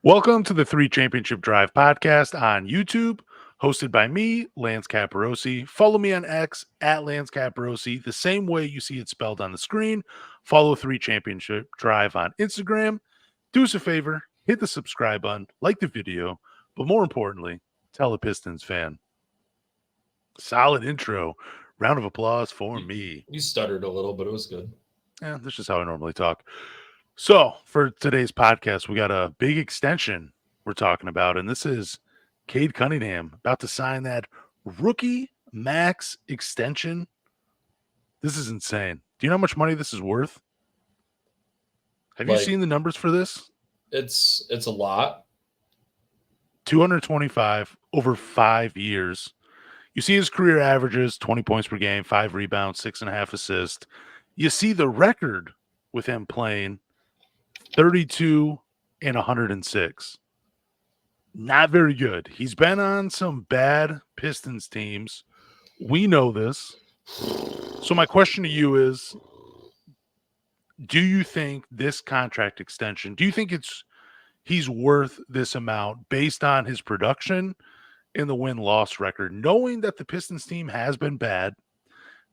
Welcome to the Three Championship Drive podcast on YouTube, hosted by me, Lance Caporossi. Follow me on X at Lance Caporossi, the same way you see it spelled on the screen. Follow Three Championship Drive on Instagram. Do us a favor, hit the subscribe button, like the video, but more importantly, tell a Pistons fan. Solid intro. Round of applause for me. You stuttered a little, but it was good. Yeah, this is how I normally talk. So, for today's podcast, we got a big extension we're talking about, and this is Cade Cunningham about to sign that rookie max extension. This is insane. Do you know how much money this is worth? Have you Like seen the numbers for this? it's a lot. 225 over 5 years. You see his career averages 20 points per game, 5 rebounds, 6.5 assists. You see the record with him playing 32 and 106. Not very good. He's been on some bad Pistons teams. We know this. So my question to you is, do you think this contract extension, do you think he's worth this amount based on his production and the win-loss record, knowing that the Pistons team has been bad?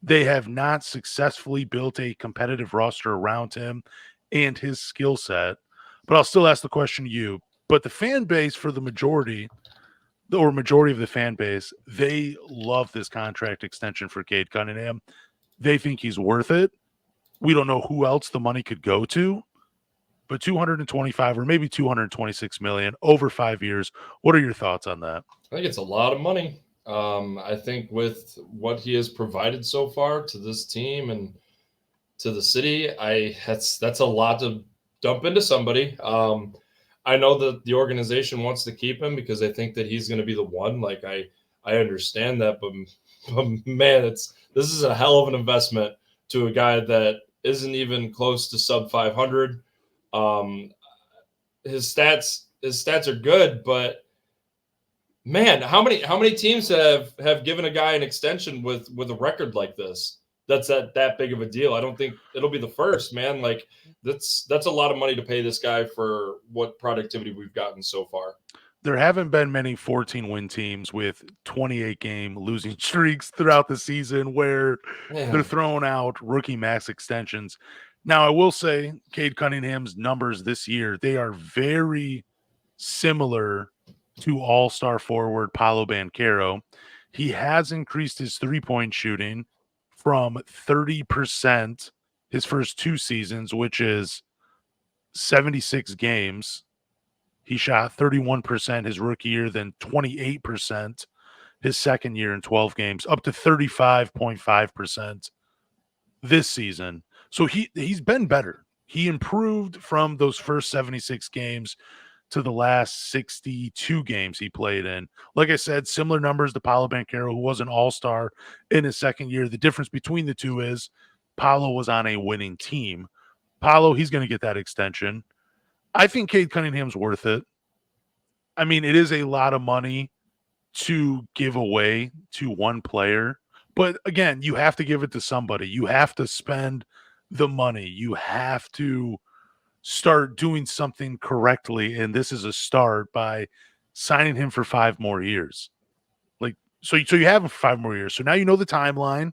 They have not successfully built a competitive roster around him and his skill set. But I'll still ask the question to you. But the fan base, for the majority of the fan base, they love this contract extension for Cade Cunningham. They think he's worth it. We don't know who else the money could go to, but 225 or maybe 226 million over 5 years. What are your thoughts on that? I think it's a lot of money. I think with what he has provided so far to this team and to the city, that's a lot to dump into somebody. I know that the organization wants to keep him because they think that he's going to be the one. Like I understand that, but man, this is a hell of an investment to a guy that isn't even close to sub 500. His stats are good, but man, how many teams have given a guy an extension with a record like this? That's that big of a deal. I don't think it'll be the first, man. Like that's a lot of money to pay this guy for what productivity we've gotten so far. There haven't been many 14-win teams with 28-game losing streaks throughout the season where they're Man, throwing out rookie max extensions. Now, I will say Cade Cunningham's numbers this year, they are very similar to all-star forward Paolo Banchero. He has increased his three-point shooting from 30% his first 2 seasons, which is 76 games. He shot 31% his rookie year, then 28% his second year in 12 games, up to 35.5% this season. So he's been better. He improved from those first 76 games to the last 62 games he played in. Like I said, similar numbers to Paolo Banchero, who was an all-star in his second year. The difference between the two is Paolo was on a winning team. Paolo, he's going to get that extension. I think Cade Cunningham's worth it. I mean, it is a lot of money to give away to one player. But again, you have to give it to somebody. You have to spend the money. You have to start doing something correctly. And this is a start by signing him for 5 more years. Like, so you have him for 5 more years. So now you know the timeline.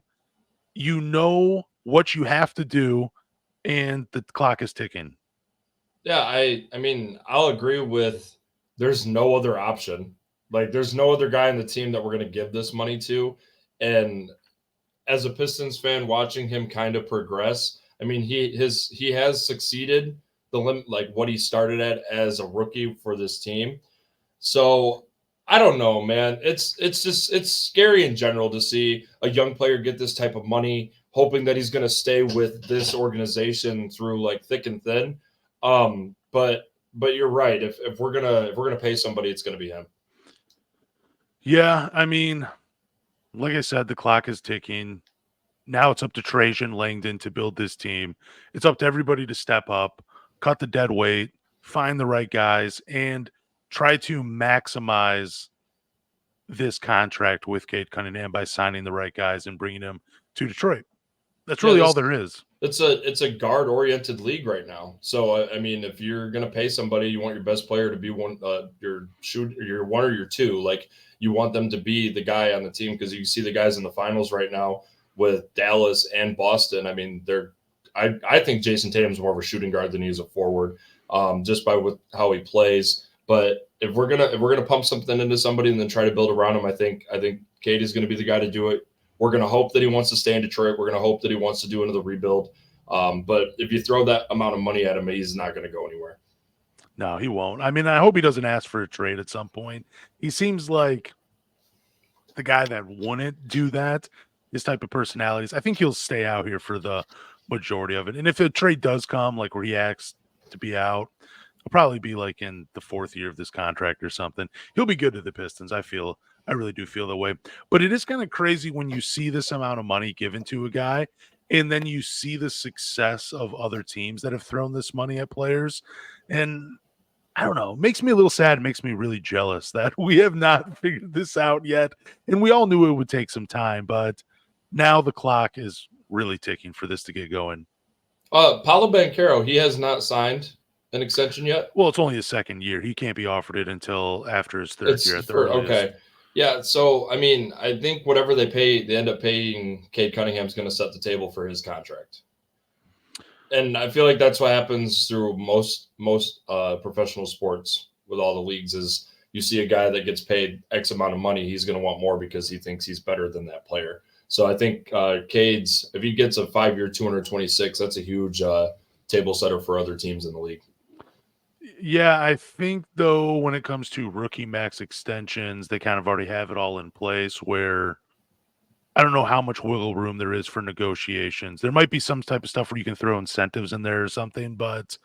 You know what you have to do, and the clock is ticking. yeah, I mean, I'll agree with. There's no other option. Like, there's no other guy in the team that we're going to give this money to, and as a Pistons fan, watching him kind of progress. I mean, he has succeeded the limit, like what he started at as a rookie for this team. So I don't know, man. It's scary in general to see a young player get this type of money, hoping that he's going to stay with this organization through like thick and thin. But you're right. If we're gonna pay somebody, it's going to be him. Yeah, I mean, like I said, the clock is ticking. Now it's up to Trajan Langdon to build this team. It's up to everybody to step up, cut the dead weight, find the right guys, and try to maximize this contract with Cade Cunningham by signing the right guys and bringing him to Detroit. That's really all there is. It's a guard oriented league right now. So I mean, if you're gonna pay somebody, you want your best player to be your one or your two. Like you want them to be the guy on the team because you see the guys in the finals right now with Dallas and Boston. I mean, I think Jason Tatum's more of a shooting guard than he is a forward, just by how he plays. But if we're gonna pump something into somebody and then try to build around him, I think Cade is gonna be the guy to do it. We're going to hope that he wants to stay in Detroit. We're going to hope that he wants to do another rebuild. But if you throw that amount of money at him, he's not going to go anywhere. No, he won't. I mean, I hope he doesn't ask for a trade at some point. He seems like the guy that wouldn't do that, his type of personalities. I think he'll stay out here for the majority of it. And if a trade does come, like where he asks to be out, he'll probably be like in the 4th year of this contract or something. He'll be good to the Pistons, I really do feel that way. But it is kind of crazy when you see this amount of money given to a guy and then you see the success of other teams that have thrown this money at players. And I don't know, it makes me a little sad, makes me really jealous that we have not figured this out yet. And we all knew it would take some time, but now the clock is really ticking for this to get going. Paolo Banchero, he has not signed an extension yet. Well, it's only his 2nd year. He can't be offered it until after his 3rd year at the earliest. Okay. Yeah, so I mean, I think whatever they end up paying Cade Cunningham is going to set the table for his contract, and I feel like that's what happens through most professional sports with all the leagues. Is you see a guy that gets paid X amount of money, he's going to want more because he thinks he's better than that player. So I think Cade's, if he gets a 5-year, 226, that's a huge table setter for other teams in the league. Yeah, I think though when it comes to rookie max extensions, they kind of already have it all in place where I don't know how much wiggle room there is for negotiations. There might be some type of stuff where you can throw incentives in there or something, but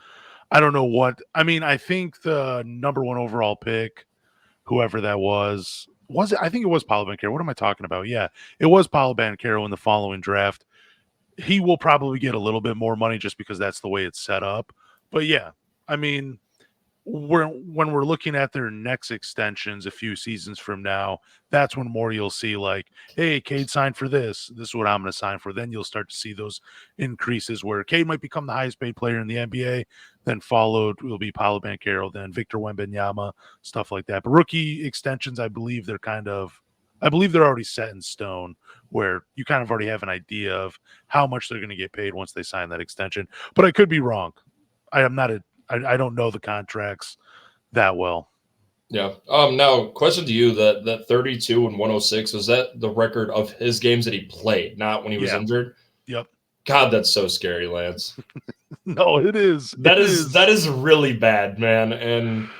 I don't know what. I mean, I think the number 1 overall pick, whoever that was it? I think it was Paolo Banchero. What am I talking about? Yeah, it was Paolo Banchero in the following draft. He will probably get a little bit more money just because that's the way it's set up. But yeah, I mean, when we're looking at their next extensions a few seasons from now, that's when more you'll see like, hey, Cade signed for this. This is what I'm going to sign for. Then you'll start to see those increases where Cade might become the highest paid player in the NBA. Then followed will be Paolo Banchero, then Victor Wembanyama, stuff like that. But rookie extensions, I believe they're already set in stone where you kind of already have an idea of how much they're going to get paid once they sign that extension. But I could be wrong. I don't know the contracts that well. Yeah. Now, question to you: that 32 and 106, was that the record of his games that he played, not when he was injured? Yep. God, that's so scary, Lance. No, it is. That is really bad, man. And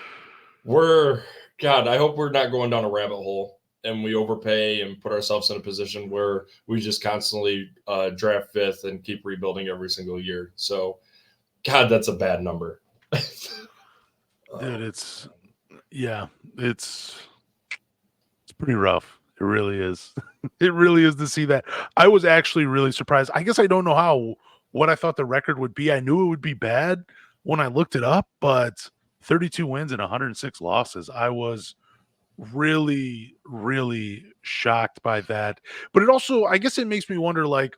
I hope we're not going down a rabbit hole and we overpay and put ourselves in a position where we just constantly draft 5th and keep rebuilding every single year. So, God, that's a bad number. Dude, it's pretty rough. It really is. It really is to see that. I was actually really surprised. I guess I don't know what I thought the record would be. I knew it would be bad when I looked it up, but 32 wins and 106 losses. I was really, really shocked by that. But it also, I guess it makes me wonder, like,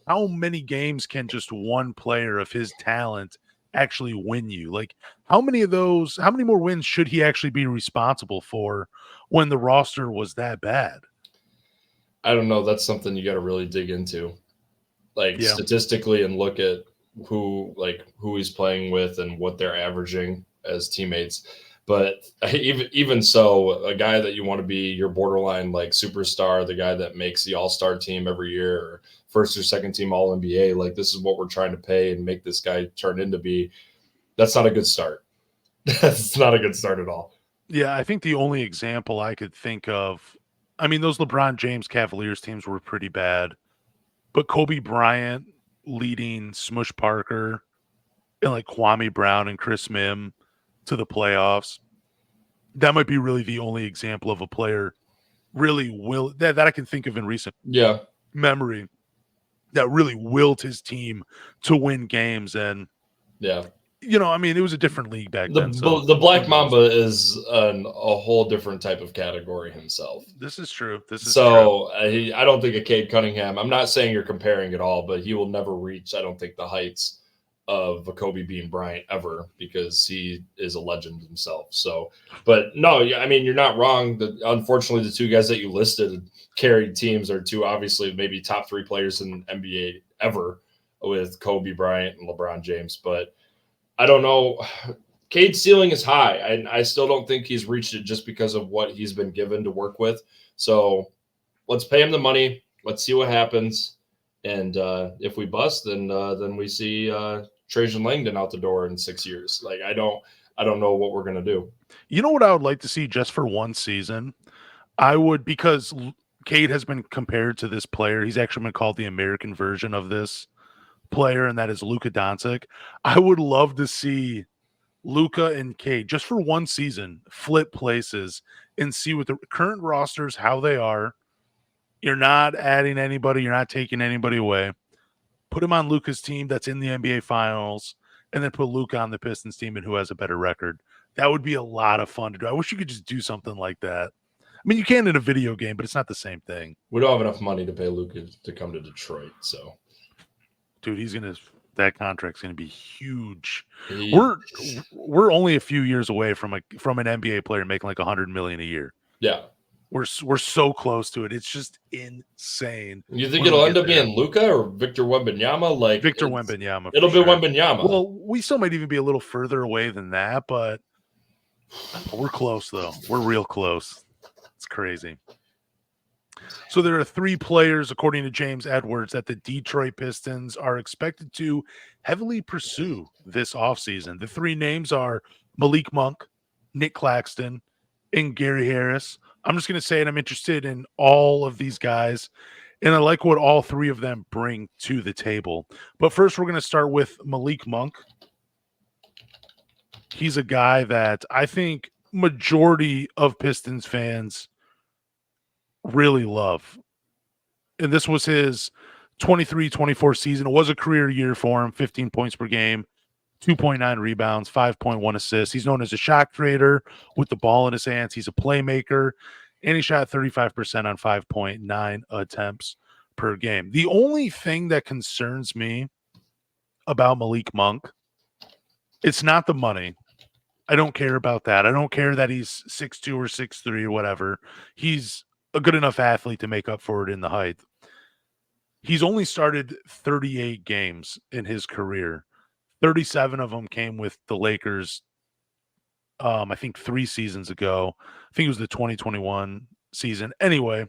how many games can just one player of his talent actually win you? Like, how many more wins should he actually be responsible for when the roster was that bad? I don't know. That's something you got to really dig into, statistically, and look at who he's playing with and what they're averaging as teammates. But even so, a guy that you want to be your borderline like superstar, the guy that makes the all-star team every year, or first or second team All-NBA, like this is what we're trying to pay and make this guy turn into be. That's not a good start. That's not a good start at all. Yeah, I think the only example I could think of, I mean, those LeBron James Cavaliers teams were pretty bad, but Kobe Bryant leading Smush Parker and like Kwame Brown and Chris Mim to the playoffs, that might be really the only example of a player really that I can think of in recent memory that really willed his team to win games. And I mean, it was a different league back then. So The who Black knows? Mamba is a whole different type of category himself. This is true. This is true. So I don't think a Cade Cunningham. I'm not saying you're comparing at all, but he will never reach, I don't think, the heights of a Kobe Bean Bryant ever, because he is a legend himself. So, but no, I mean, you're not wrong. Unfortunately, the two guys that you listed carried teams are two, obviously, maybe top 3 players in NBA ever, with Kobe Bryant and LeBron James. But I don't know. Cade's ceiling is high, and I still don't think he's reached it just because of what he's been given to work with. So let's pay him the money. Let's see what happens. And if we bust, then we see Trajan Langdon out the door in 6 years. Like I don't know what we're gonna do. You know what I would like to see just for one season? I would, because Cade has been compared to this player. He's actually been called the American version of this player, and that is Luka Doncic. I would love to see Luka and Cade just for one season flip places and see what the current rosters, how they are. You're not adding anybody, you're not taking anybody away. Put him on Luka's team that's in the NBA Finals, and then put Luka on the Pistons team and who has a better record. That would be a lot of fun to do. I wish you could just do something like that. I mean, you can in a video game, but it's not the same thing. We don't have enough money to pay Luka to come to Detroit, so dude, that contract's gonna be huge. We're only a few years away from an NBA player making like $100 million a year. Yeah, we're so close to it. It's just insane. You think it'll end up being Luka or Victor Wembanyama? Like Victor Wembanyama. It'll be Wembanyama. Well, we still might even be a little further away than that, but we're close though. We're real close. It's crazy. So there are 3 players, according to James Edwards, that the Detroit Pistons are expected to heavily pursue this offseason. The 3 names are Malik Monk, Nic Claxton, and Gary Harris. I'm just going to say it. I'm interested in all of these guys, and I like what all 3 of them bring to the table. But first, we're going to start with Malik Monk. He's a guy that I think majority of Pistons fans really love. And this was his 23-24 season. It was a career year for him, 15 points per game, 2.9 rebounds, 5.1 assists. He's known as a shot creator with the ball in his hands. He's a playmaker, and he shot 35% on 5.9 attempts per game. The only thing that concerns me about Malik Monk, it's not the money. I don't care about that. I don't care that he's 6'2 or 6'3 or whatever. He's a good enough athlete to make up for it in the height. He's only started 38 games in his career. 37 of them came with the Lakers, I think 3 seasons ago. I think it was the 2021 season. Anyway,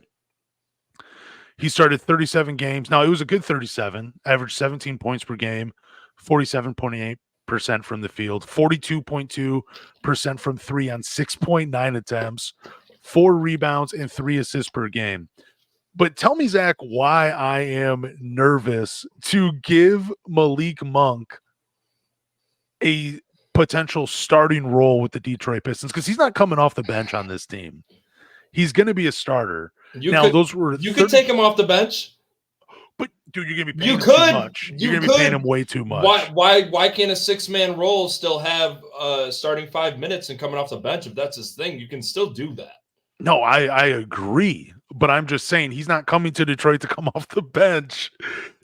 he started 37 games. Now, it was a good 37, averaged 17 points per game, 47.8% from the field, 42.2% from 3 on 6.9 attempts, 4 rebounds, and 3 assists per game. But tell me, Zach, why I am nervous to give Malik Monk a potential starting role with the Detroit Pistons, because he's not coming off the bench on this team. He's going to be a starter. You could take him off the bench. But dude, you're gonna be paying him too much. You're gonna be paying him way too much. Why can't a 6-man role still have starting 5 minutes and coming off the bench? If that's his thing, you can still do that. No, I agree, but I'm just saying he's not coming to Detroit to come off the bench.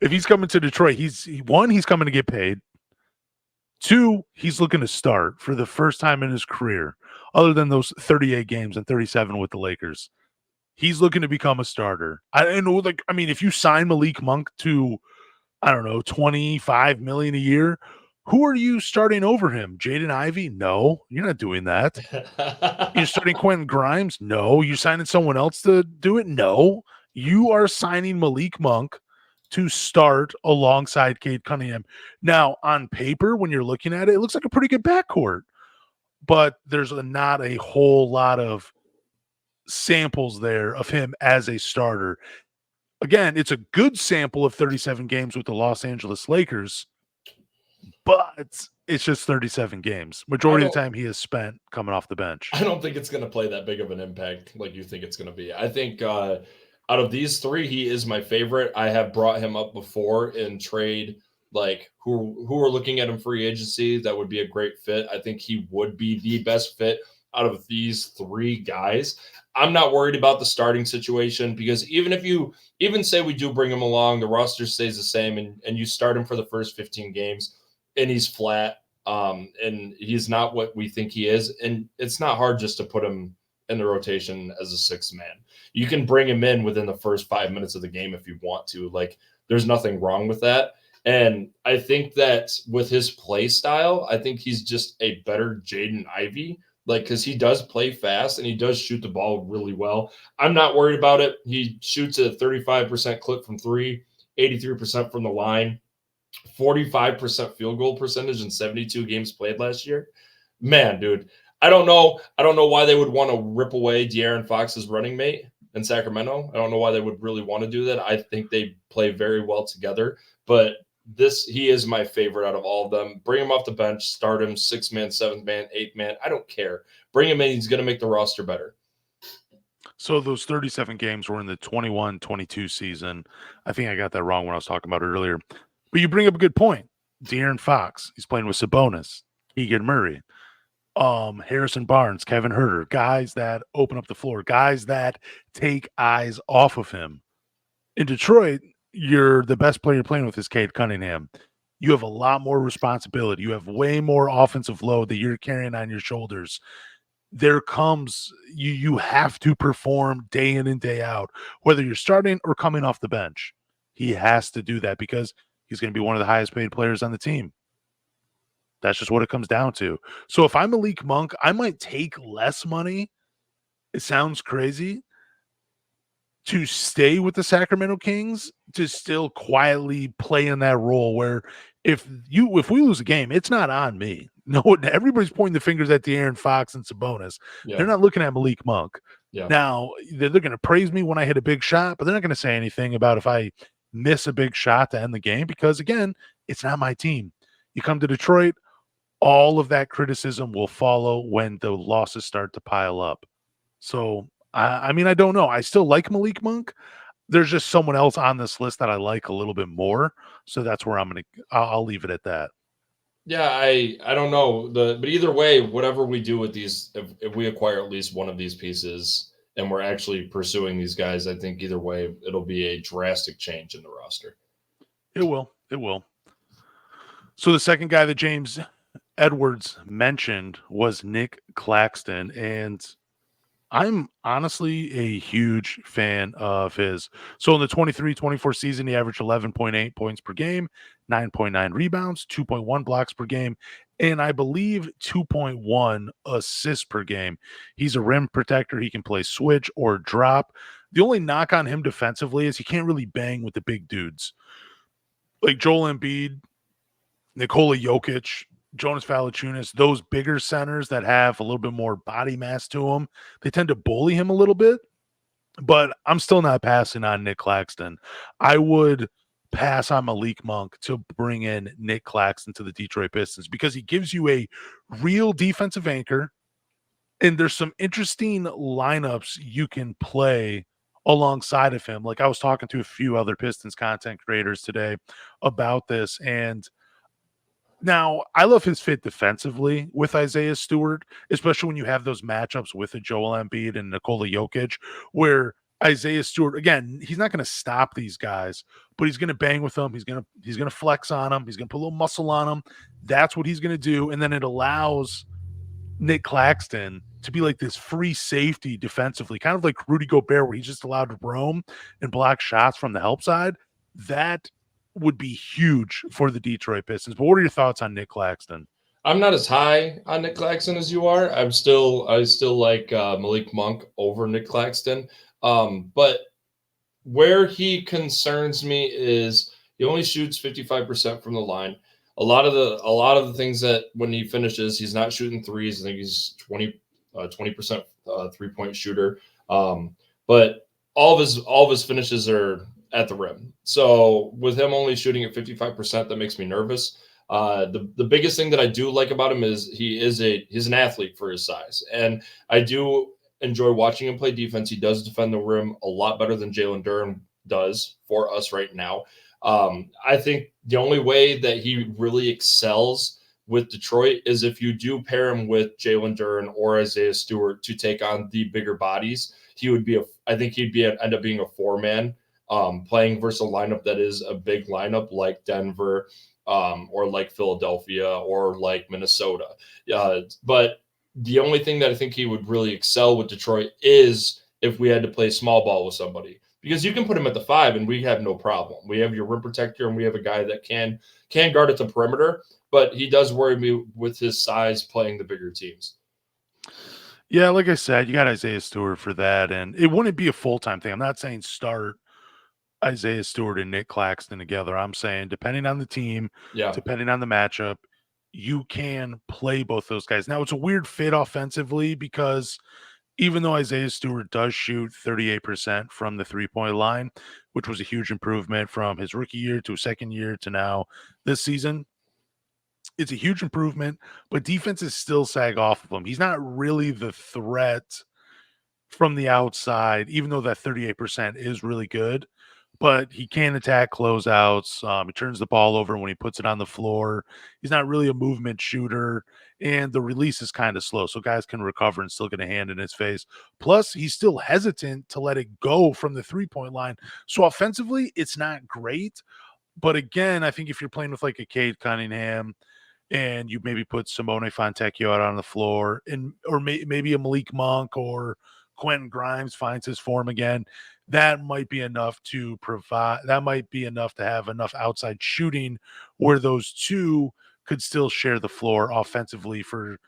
If he's coming to Detroit, he's coming to get paid. 2, he's looking to start for the first time in his career, other than those 38 games and 37 with the Lakers. He's looking to become a starter. If you sign Malik Monk to, I don't know, $25 million a year, who are you starting over him? Jaden Ivey? No, you're not doing that. You're starting Quentin Grimes? No. You're signing someone else to do it? No. You are signing Malik Monk to start alongside Cade Cunningham. Now, on paper, when you're looking at it, it looks like a pretty good backcourt, but there's not a whole lot of samples there of him as a starter. Again, it's a good sample of 37 games with the Los Angeles Lakers, but it's just 37 games. Majority of the time he has spent coming off the bench. I don't think it's going to play that big of an impact like you think it's going to be. I think out of these 3, he is my favorite. I have brought him up before in trade like who are looking at him free agency, that would be a great fit. I think he would be the best fit out of these three guys. I'm not worried about the starting situation because even if you even say we do bring him along, the roster stays the same, and you start him for the first 15 games and he's flat, and he's not what we think he is, and it's not hard just to put him in the rotation as a sixth man. You can bring him in within the first 5 minutes of the game if you want to. Like, there's nothing wrong with that. And I think that with his play style, I think he's just a better Jaden Ivey, like, because he does play fast and he does shoot the ball really well. I'm not worried about it. He shoots a 35% clip from three, 83% from the line, 45% field goal percentage in 72 games played last year. Man, dude, I don't know. I don't know why they would want to rip away De'Aaron Fox's running mate in Sacramento. I don't know why they would really want to do that. I think they play very well together, but he is my favorite out of all of them. Bring him off the bench, start him 6-man, 7-man, 8-man. I don't care. Bring him in. He's going to make the roster better. So those 37 games were in the 21-22 season. I think I got that wrong when I was talking about it earlier. But you bring up a good point. De'Aaron Fox, he's playing with Sabonis, Keegan Murray, Harrison Barnes, Kevin Huerter, guys that open up the floor, guys that take eyes off of him. In Detroit, the best player you're playing with is Cade Cunningham. You have a lot more responsibility. You have way more offensive load that you're carrying on your shoulders. There comes you have to perform day in and day out, whether you're starting or coming off the bench. He has to do that because he's going to be one of the highest paid players on the team. That's just what it comes down to. So if I'm Malik Monk, I might take less money. It sounds crazy to stay with the Sacramento Kings, to still quietly play in that role where if we lose a game, it's not on me. No, everybody's pointing the fingers at De'Aaron Fox and Sabonis. Yeah. They're not looking at Malik Monk. Yeah. Now, they're going to praise me when I hit a big shot, but they're not going to say anything about if I miss a big shot to end the game because, again, it's not my team. You come to Detroit, all of that criticism will follow when the losses start to pile up. So, I mean, I don't know. I still like Malik Monk. There's just someone else on this list that I like a little bit more. So that's where I'll leave it at that. Yeah, I don't know. But either way, whatever we do with these, if we acquire at least one of these pieces and we're actually pursuing these guys, I think either way, it'll be a drastic change in the roster. It will. It will. So the second guy that James Edwards mentioned was Nic Claxton, and I'm honestly a huge fan of his. So in the 23-24 season, he averaged 11.8 points per game, 9.9 rebounds, 2.1 blocks per game, and I believe 2.1 assists per game. He's a rim protector. He can play switch or drop. The only knock on him defensively is he can't really bang with the big dudes. Like Joel Embiid, Nikola Jokic, Jonas Valanciunas, those bigger centers that have a little bit more body mass to them, they tend to bully him a little bit. But I'm still not passing on Nic Claxton. I would pass on Malik Monk to bring in Nic Claxton to the Detroit Pistons because he gives you a real defensive anchor, and there's some interesting lineups you can play alongside of him. Like I was talking to a few other Pistons content creators today about this, and now, I love his fit defensively with Isaiah Stewart, especially when you have those matchups with a Joel Embiid and Nikola Jokic, where Isaiah Stewart, again, he's not going to stop these guys, but he's going to bang with them. He's going to flex on them. He's going to put a little muscle on them. That's what he's going to do, and then it allows Nic Claxton to be like this free safety defensively, kind of like Rudy Gobert, where he's just allowed to roam and block shots from the help side. That would be huge for the Detroit Pistons. But what are your thoughts on Nic Claxton? I'm not as high on Nic Claxton as you are. I still like Malik Monk over Nic Claxton. But where he concerns me is he only shoots 55% from the line. A lot of the things that when he finishes, he's not shooting threes. I think he's 20% 3-point shooter. But all of his finishes are at the rim. So with him only shooting at 55%, that makes me nervous. The biggest thing that I do like about him is he's an athlete for his size, and I do enjoy watching him play defense. He does defend the rim a lot better than Jalen Duren does for us right now. I think the only way that he really excels with Detroit is if you do pair him with Jalen Duren or Isaiah Stewart to take on the bigger bodies. He would be I think he'd end up being a 4-man, playing versus a lineup that is a big lineup like Denver, or like Philadelphia or like Minnesota. But the only thing that I think he would really excel with Detroit is if we had to play small ball with somebody, because you can put him at the 5 and we have no problem. We have your rim protector and we have a guy that can guard at the perimeter, but he does worry me with his size playing the bigger teams. Yeah, like I said, you got Isaiah Stewart for that, and it wouldn't be a full-time thing. I'm not saying start Isaiah Stewart and Nic Claxton together. I'm saying depending on the team, Yeah. depending on the matchup, you can play both those guys. Now, it's a weird fit offensively because even though Isaiah Stewart does shoot 38% from the three-point line, which was a huge improvement from his rookie year to second year to now this season, it's a huge improvement, but defenses still sag off of him. He's not really the threat from the outside, even though that 38% is really good. But he can attack closeouts. He turns the ball over when he puts it on the floor. He's not really a movement shooter, and the release is kind of slow, so guys can recover and still get a hand in his face. Plus, he's still hesitant to let it go from the three-point line. So offensively, it's not great. But again, I think if you're playing with like a Cade Cunningham and you maybe put Simone Fontecchio out on the floor, and or maybe a Malik Monk or Quentin Grimes finds his form again, that might be enough to provide. That might be enough to have enough outside shooting where those two could still share the floor offensively for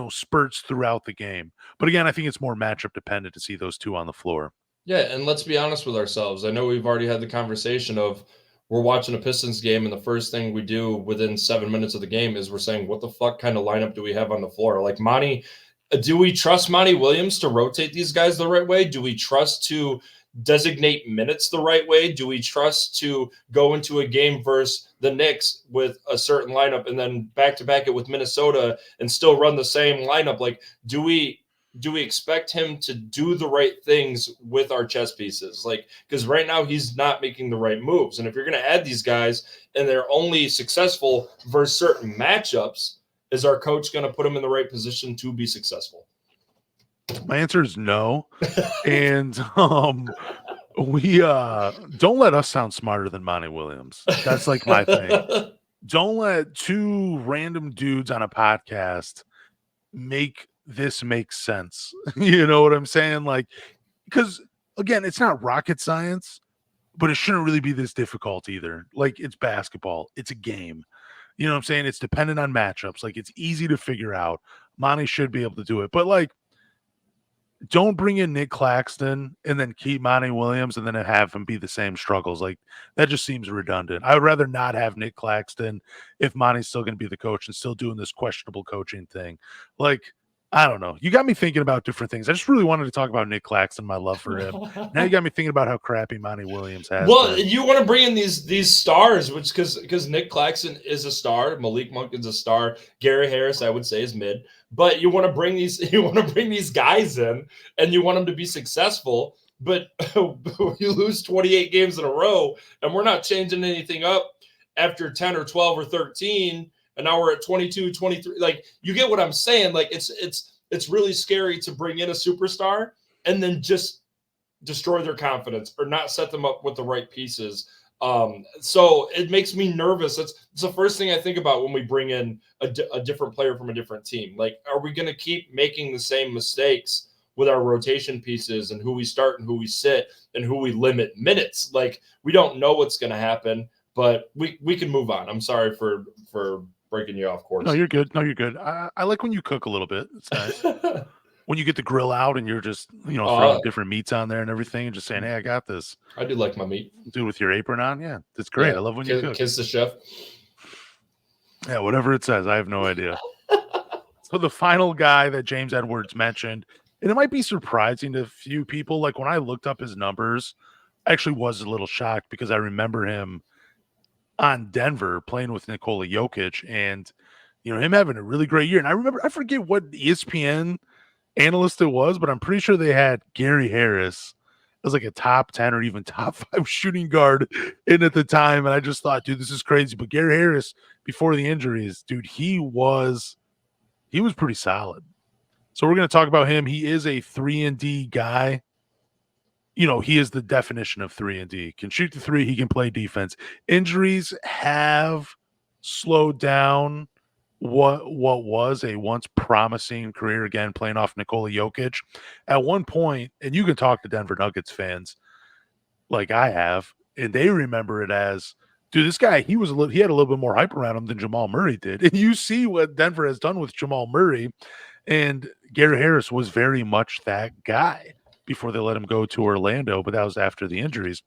spurts throughout the game. But again, I think it's more matchup dependent to see those two on the floor. Yeah, and let's be honest with ourselves. I know we've already had the conversation of we're watching a Pistons game, and the first thing we do within 7 minutes of the game is we're saying, what the fuck kind of lineup do we have on the floor? Like do we trust Monty Williams to rotate these guys the right way? Do we trust to designate minutes the right way? Do we trust to go into a game versus the Knicks with a certain lineup and then back to back it with Minnesota and still run the same lineup? Like, do we expect him to do the right things with our chess pieces? Like, because right now he's not making the right moves. And if you're going to add these guys and they're only successful versus certain matchups, is our coach going to put him in the right position to be successful? My answer is no. And we don't let us sound smarter than Monty Williams. That's like my thing. Don't let two random dudes on a podcast make this make sense. You know what I'm saying? Like, because again, it's not rocket science, but it shouldn't really be this difficult either. Like, it's basketball, it's a game. You know what I'm saying? It's dependent on matchups. Like, it's easy to figure out. Monty should be able to do it, but like, don't bring in Nic Claxton and then keep Monty Williams and then have him be the same struggles. Like, that just seems redundant. I would rather not have Nic Claxton if Monty's still going to be the coach and still doing this questionable coaching thing. Like, I don't know. You got me thinking about different things. I just really wanted to talk about Nic Claxton, my love for him. Now you got me thinking about how crappy Monty Williams has. Well, you want to bring in these stars, which because Nic Claxton is a star, Malik Monk is a star, Gary Harris I would say is mid, but you want to bring these guys in and you want them to be successful, but you lose 28 games in a row and we're not changing anything up after 10 or 12 or 13. And now we're at 22, 23. Like, you get what I'm saying? Like, it's really scary to bring in a superstar and then just destroy their confidence or not set them up with the right pieces. So it makes me nervous. It's the first thing I think about when we bring in a different player from a different team. Like, are we going to keep making the same mistakes with our rotation pieces and who we start and who we sit and who we limit minutes? Like, we don't know what's going to happen, but we can move on. I'm sorry for breaking you off course. No, you're good. No, you're good. I like when you cook a little bit. It's nice. When you get the grill out and you're just, throwing different meats on there and everything and just saying, hey, I got this. I do like my meat. Dude, with your apron on? Yeah, that's great. Yeah. I love when you cook. Kiss the chef. Yeah, whatever it says. I have no idea. So the final guy that James Edwards mentioned, and it might be surprising to a few people, like when I looked up his numbers, I actually was a little shocked because I remember him on Denver playing with Nikola Jokic and, him having a really great year. And I forget what ESPN analyst it was, but I'm pretty sure they had Gary Harris as like a top 10 or even top 5 shooting guard in at the time. And I just thought, dude, this is crazy. But Gary Harris, before the injuries, dude, he was pretty solid. So we're going to talk about him. He is a 3-and-D guy. You know, he is the definition of 3-and-D. Can shoot the three, he can play defense. Injuries have slowed down what was a once promising career, again playing off Nikola Jokic. At one point, and you can talk to Denver Nuggets fans like I have, and they remember it as, dude, this guy, he had a little bit more hype around him than Jamal Murray did. And you see what Denver has done with Jamal Murray, and Gary Harris was very much that guy before they let him go to Orlando, but that was after the injuries.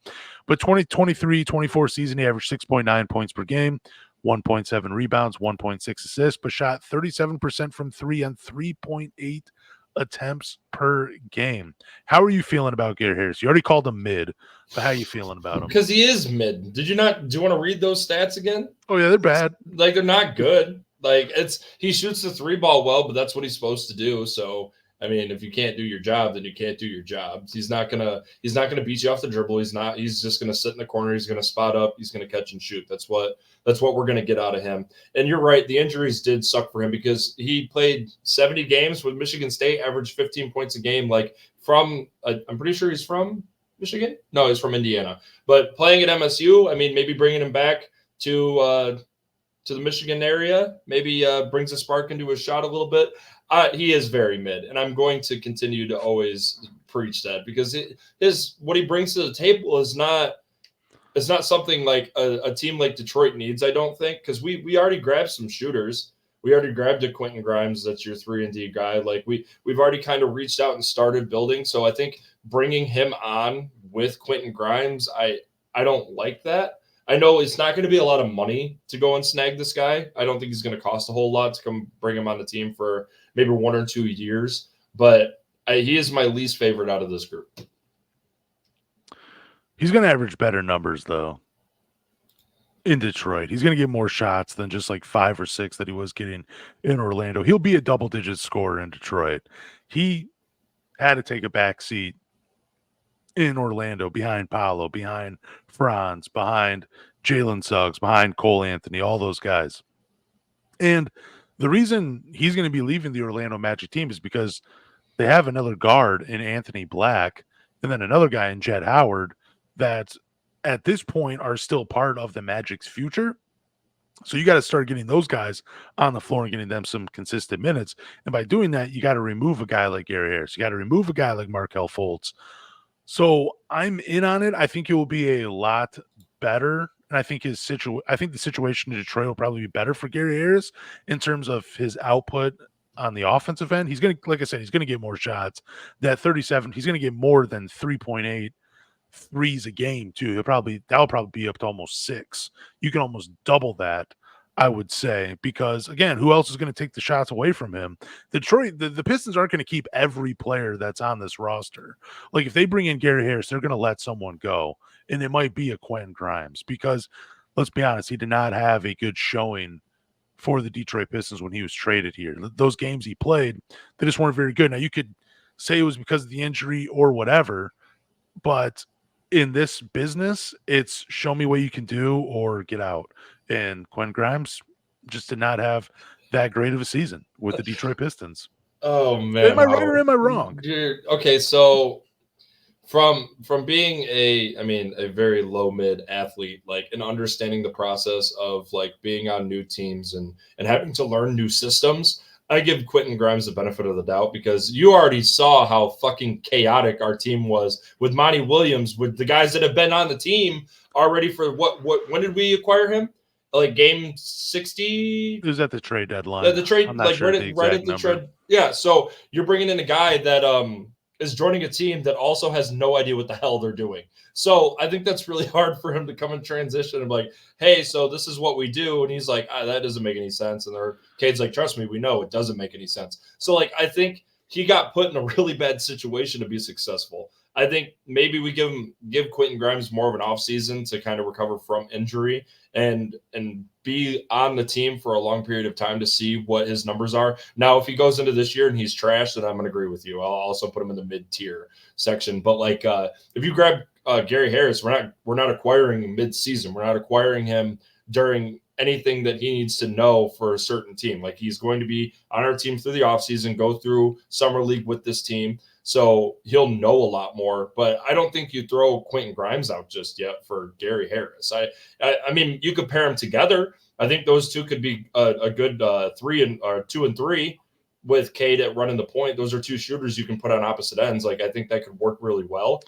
But 2023-24 season, he averaged 6.9 points per game, 1.7 rebounds, 1.6 assists, but shot 37% from three on 3.8 attempts per game. How are you feeling about Gary Harris? You already called him mid, but how are you feeling about him? Because he is mid. Do you want to read those stats again? Oh yeah, they're bad. Like, they're not good. Like, he shoots the three ball well, but that's what he's supposed to do. So I mean, if you can't do your job, then you can't do your job. He's not gonna beat you off the dribble. He's just gonna sit in the corner. He's gonna spot up. He's gonna catch and shoot. That's what we're gonna get out of him. And you're right, the injuries did suck for him because he played 70 games with Michigan State, averaged 15 points a game. Like, I'm pretty sure he's from Michigan. No, he's from Indiana. But playing at MSU, I mean, maybe bringing him back to the Michigan area maybe brings a spark into his shot a little bit. He is very mid, and I'm going to continue to always preach that because what he brings to the table is not something like a team like Detroit needs, I don't think, because we already grabbed some shooters. We already grabbed a Quentin Grimes that's your 3-and-D guy. Like, we've already kind of reached out and started building. So I think bringing him on with Quentin Grimes, I don't like that. I know it's not going to be a lot of money to go and snag this guy. I don't think he's going to cost a whole lot to come bring him on the team for maybe 1 or 2 years. But he is my least favorite out of this group. He's going to average better numbers, though, in Detroit. He's going to get more shots than just like 5 or 6 that he was getting in Orlando. He'll be a double-digit scorer in Detroit. He had to take a back seat in Orlando behind Paolo, behind Franz, behind Jalen Suggs, behind Cole Anthony, all those guys. And the reason he's going to be leaving the Orlando Magic team is because they have another guard in Anthony Black and then another guy in Jett Howard that at this point are still part of the Magic's future. So you got to start getting those guys on the floor and getting them some consistent minutes. And by doing that, you got to remove a guy like Gary Harris. You got to remove a guy like Markelle Fultz. So I'm in on it. I think it will be a lot better. And I think the situation in Detroit will probably be better for Gary Harris in terms of his output on the offensive end. He's going to, like I said, he's going to get more shots. That 37, he's going to get more than 3.8 threes a game too. That'll probably be up to almost 6. You can almost double that, I would say, because again, who else is going to take the shots away from him? Detroit, the Pistons aren't going to keep every player that's on this roster. Like, if they bring in Gary Harris, they're going to let someone go, and it might be a Quentin Grimes because, let's be honest, he did not have a good showing for the Detroit Pistons when he was traded here. Those games he played, they just weren't very good. Now, you could say it was because of the injury or whatever, but in this business, it's show me what you can do or get out. And Quentin Grimes just did not have that great of a season with the Detroit Pistons. Oh man, am I right or am I wrong? Dude, okay, so from being a very low mid athlete, like, and understanding the process of like being on new teams and having to learn new systems, I give Quentin Grimes the benefit of the doubt because you already saw how fucking chaotic our team was with Monty Williams, with the guys that have been on the team already for when did we acquire him? Like game 60? It was at the trade deadline. The trade, I'm not like sure right at the trade. Yeah, so you're bringing in a guy that is joining a team that also has no idea what the hell they're doing. So I think that's really hard for him to come and transition and be like, hey, so this is what we do. And he's like, that doesn't make any sense. And Cade's like, trust me, we know it doesn't make any sense. So like, I think he got put in a really bad situation to be successful. I think maybe we give Quentin Grimes more of an offseason to kind of recover from injury and be on the team for a long period of time to see what his numbers are. Now, if he goes into this year and he's trash, then I'm going to agree with you. I'll also put him in the mid-tier section. But like, if you grab Gary Harris, we're not acquiring mid-season. We're not acquiring him during anything that he needs to know for a certain team. Like, he's going to be on our team through the offseason, go through summer league with this team. So he'll know a lot more, but I don't think you throw Quentin Grimes out just yet for Gary Harris. I mean, you could pair them together. I think those two could be a good 2 and 3 with Cade at running the point. Those are two shooters you can put on opposite ends. Like, I think that could work really well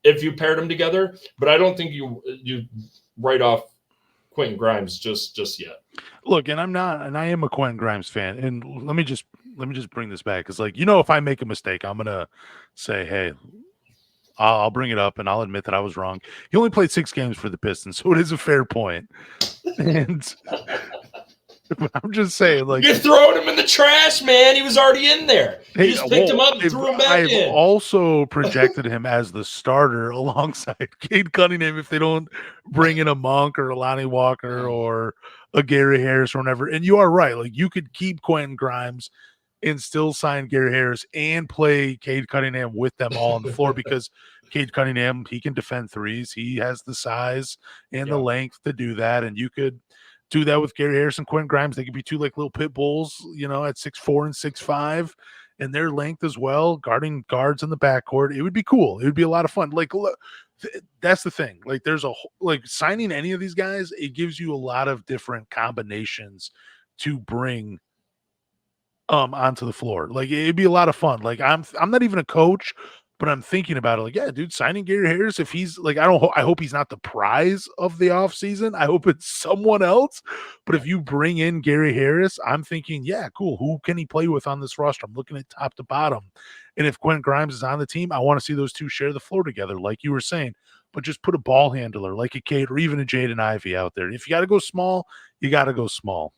if you paired them together. But I don't think you write off Quentin Grimes just yet. Look, and I am a Quentin Grimes fan. And let me just bring this back, because, like, if I make a mistake, I'm gonna say, hey, I'll bring it up and I'll admit that I was wrong. He only played 6 games for the Pistons, so it is a fair point. And I'm just saying, like, you're throwing him in the trash, man. He was already in there. You just picked him up and threw him back in. I've also projected him as the starter alongside Cade Cunningham if they don't bring in a Monk or a Lonnie Walker or a Gary Harris or whatever. And you are right. Like, you could keep Quentin Grimes and still sign Gary Harris and play Cade Cunningham with them all on the floor, because Cade Cunningham, he can defend threes. He has the size and the length to do that. And you could do that with Gary Harris and Quentin Grimes. They could be two like little pit bulls, at 6'4" and 6'5", and their length as well, guarding guards in the backcourt. It would be cool. It would be a lot of fun. Like, look, that's the thing. Like, signing any of these guys, it gives you a lot of different combinations to bring onto the floor. Like, it'd be a lot of fun. Like, I'm not even a coach, but I'm thinking about it. Like, yeah, dude, signing Gary Harris, if he's like, I hope he's not the prize of the offseason. I hope it's someone else. But if you bring in Gary Harris, I'm thinking, yeah, cool. Who can he play with on this roster? I'm looking at top to bottom. And if Quentin Grimes is on the team, I want to see those two share the floor together, like you were saying. But just put a ball handler like a Cade or even a Jaden Ivey out there. If you got to go small, you got to go small.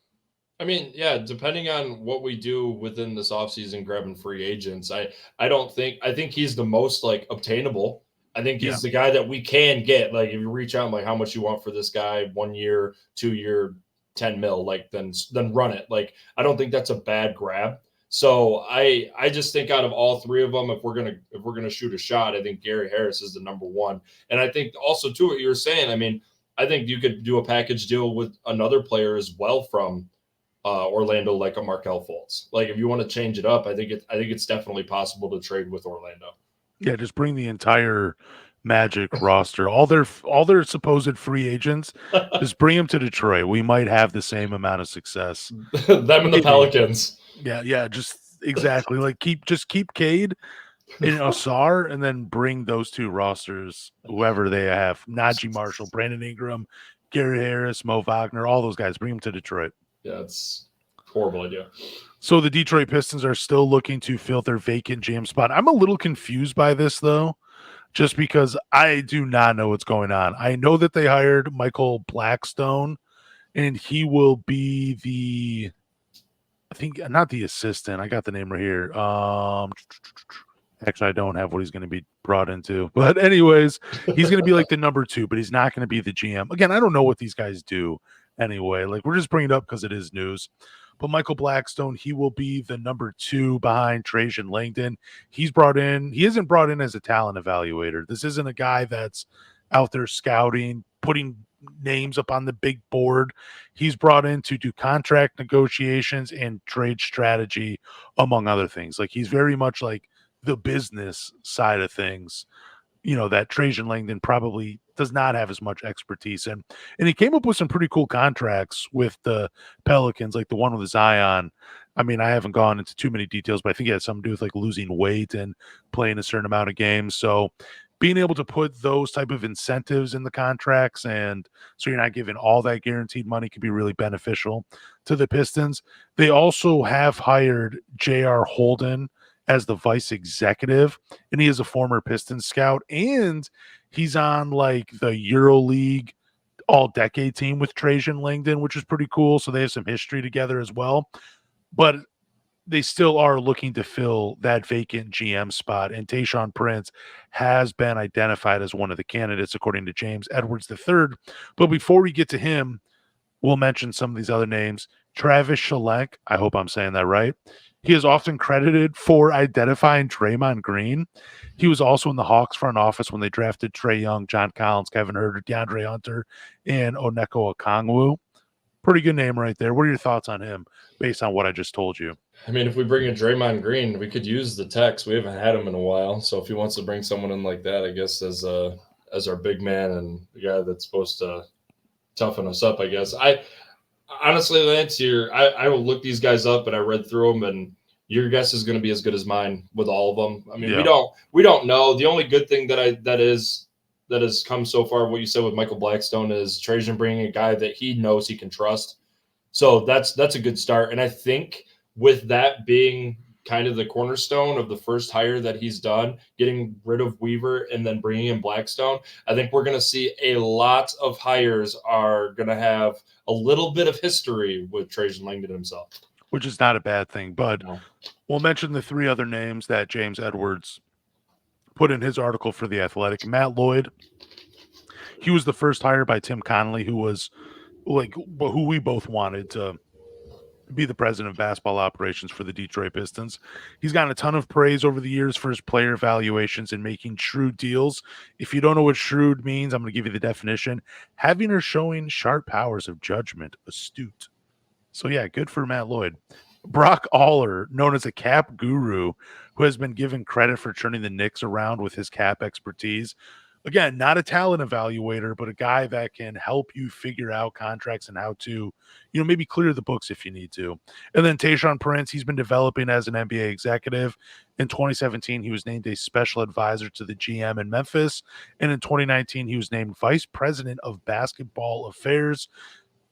I mean, yeah, depending on what we do within this offseason, grabbing free agents, I think he's the most like obtainable. I think he's the guy that we can get. Like, if you reach out, like, how much you want for this guy, 1 year, 2 year, 10 mil, like, then run it. Like, I don't think that's a bad grab. So I just think out of all three of them, if we're gonna shoot a shot, I think Gary Harris is the number one. And I think also too what you were saying. I mean, I think you could do a package deal with another player as well from Orlando, like a Markelle Fultz. Like, if you want to change it up, I think it's definitely possible to trade with Orlando. Yeah, just bring the entire Magic roster, all their supposed free agents, just bring them to Detroit. We might have the same amount of success. Them and the Pelicans. Yeah, just exactly. Like, keep Cade and Osar, and then bring those two rosters, whoever they have, Najee Marshall, Brandon Ingram, Gary Harris, Mo Wagner, all those guys, bring them to Detroit. Yeah, it's a horrible idea. So the Detroit Pistons are still looking to fill their vacant GM spot. I'm a little confused by this, though, just because I do not know what's going on. I know that they hired Michael Blackstone, and he will be not the assistant. I got the name right here. Actually, I don't have what he's going to be brought into. But anyways, he's going to be like the number 2, but he's not going to be the GM. Again, I don't know what these guys do anyway. Like, we're just bringing it up because it is news. But Michael Blackstone, he will be the number 2 behind Trajan Langdon. He isn't brought in as a talent evaluator. This isn't a guy that's out there scouting, putting names up on the big board. He's brought in to do contract negotiations and trade strategy, among other things. Like, he's very much like the business side of things, that Trajan Langdon probably does not have as much expertise in. And he came up with some pretty cool contracts with the Pelicans, like the one with Zion. I mean, I haven't gone into too many details, but I think it had something to do with like losing weight and playing a certain amount of games. So being able to put those type of incentives in the contracts, and so you're not giving all that guaranteed money, can be really beneficial to the Pistons. They also have hired J.R. Holden as the vice executive, and he is a former Pistons scout, and he's on like the EuroLeague all-decade team with Trajan Langdon, which is pretty cool. So they have some history together as well. But they still are looking to fill that vacant GM spot, and Tayshaun Prince has been identified as one of the candidates, according to James Edwards III. But before we get to him, we'll mention some of these other names. Travis Schlenk, I hope I'm saying that right. He is often credited for identifying Draymond Green. He was also in the Hawks front office when they drafted Trae Young, John Collins, Kevin Huerter, DeAndre Hunter, and Oneko Okongwu. Pretty good name right there. What are your thoughts on him based on what I just told you? I mean, if we bring in Draymond Green, we could use the text. We haven't had him in a while, so if he wants to bring someone in like that, I guess as our big man and the guy that's supposed to toughen us up, I guess. I honestly, Lance, I will look these guys up, and I read through them, and your guess is going to be as good as mine with all of them. I mean, Yeah. we don't know. The only good thing that has come so far, what you said with Michael Blackstone, is Trajan bringing a guy that he knows he can trust. So that's a good start, and I think with that being kind of the cornerstone of the first hire that he's done, getting rid of Weaver and then bringing in Blackstone, I think we're going to see a lot of hires are going to have a little bit of history with Trajan Langdon himself. Which is not a bad thing, but No. we'll mention the three other names that James Edwards put in his article for The Athletic. Matt Lloyd, he was the first hire by Tim Connolly, who was who we both wanted to be the president of basketball operations for the Detroit Pistons. He's gotten a ton of praise over the years for his player evaluations and making shrewd deals. If you don't know what shrewd means, I'm going to give you the definition. Having or showing sharp powers of judgment, astute. So yeah, good for Matt Lloyd. Brock Aller, known as a cap guru, who has been given credit for turning the Knicks around with his cap expertise. Again, not a talent evaluator, but a guy that can help you figure out contracts and how to, maybe clear the books if you need to. And then Tayshaun Prince, he's been developing as an NBA executive. In 2017, he was named a special advisor to the GM in Memphis. And in 2019, he was named vice president of basketball affairs.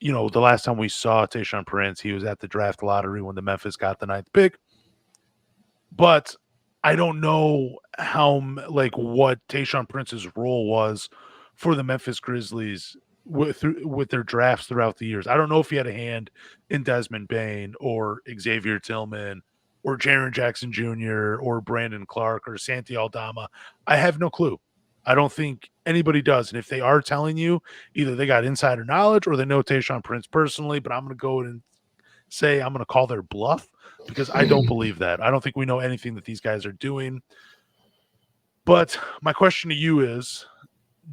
The last time we saw Tayshaun Prince, he was at the draft lottery when the Memphis got the 9th pick. But I don't know what Tayshaun Prince's role was for the Memphis Grizzlies with their drafts throughout the years. I don't know if he had a hand in Desmond Bane or Xavier Tillman or Jaren Jackson Jr. or Brandon Clark or Santi Aldama. I have no clue. I don't think anybody does. And if they are telling you, either they got insider knowledge or they know Tayshaun Prince personally, but I'm going to go and say I'm going to call their bluff because I don't believe that. I don't think we know anything that these guys are doing. But my question to you is,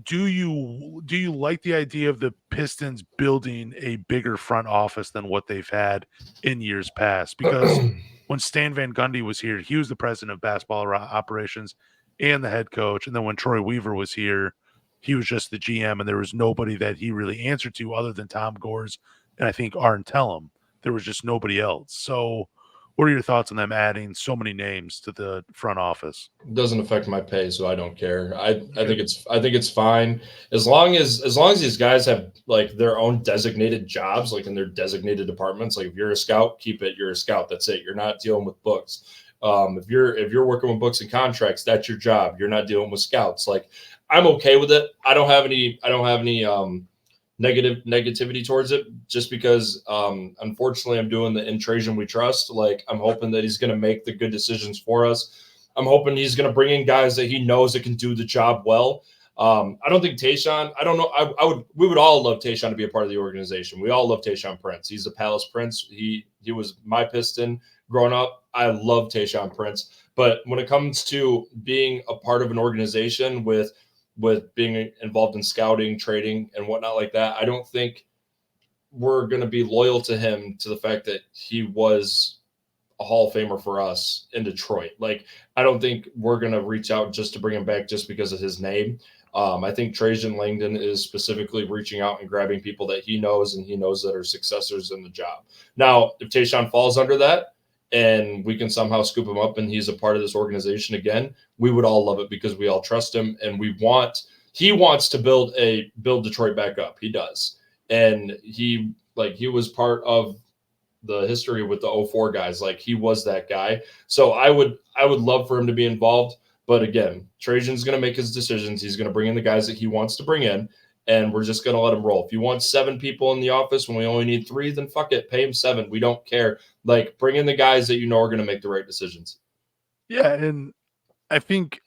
do you like the idea of the Pistons building a bigger front office than what they've had in years past? Because when Stan Van Gundy was here, he was the president of basketball operations and the head coach. And then when Troy Weaver was here, he was just the GM, and there was nobody that he really answered to other than Tom Gores and I think Arn Tellem. There was just nobody else. So what are your thoughts on them adding so many names to the front office? It doesn't affect my pay, so I don't care. I think it's fine as long as these guys have like their own designated jobs, like in their designated departments. Like if you're a scout, keep it. You're a scout. That's it. You're not dealing with books. If you're working with books and contracts, that's your job. You're not dealing with scouts. Like I'm okay with it. I don't have any negativity towards it, just because unfortunately I'm doing the in Trajan we trust. Like I'm hoping that he's going to make the good decisions for us. I'm hoping he's going to bring in guys that he knows that can do the job well. I don't think Tayshaun, I don't know. We would all love Tayshaun to be a part of the organization. We all love Tayshaun Prince. He's the Palace Prince. He was my Piston growing up. I love Tayshaun Prince. But when it comes to being a part of an organization with being involved in scouting, trading, and whatnot like that, I don't think we're going to be loyal to him to the fact that he was a Hall of Famer for us in Detroit. Like, I don't think we're going to reach out just to bring him back just because of his name. I think Trajan Langdon is specifically reaching out and grabbing people that he knows and he knows that are successors in the job. Now, if Tayshaun falls under that and we can somehow scoop him up and he's a part of this organization again, we would all love it because we all trust him and he wants to build Detroit back up. He does. And he was part of the history with the 04 guys. Like he was that guy. So I would love for him to be involved. But again, Trajan's going to make his decisions. He's going to bring in the guys that he wants to bring in. and we're just going to let him roll. If you want 7 people in the office when we only need 3, then fuck it, pay him 7. We don't care. Like, bring in the guys that you know are going to make the right decisions. Yeah, and I think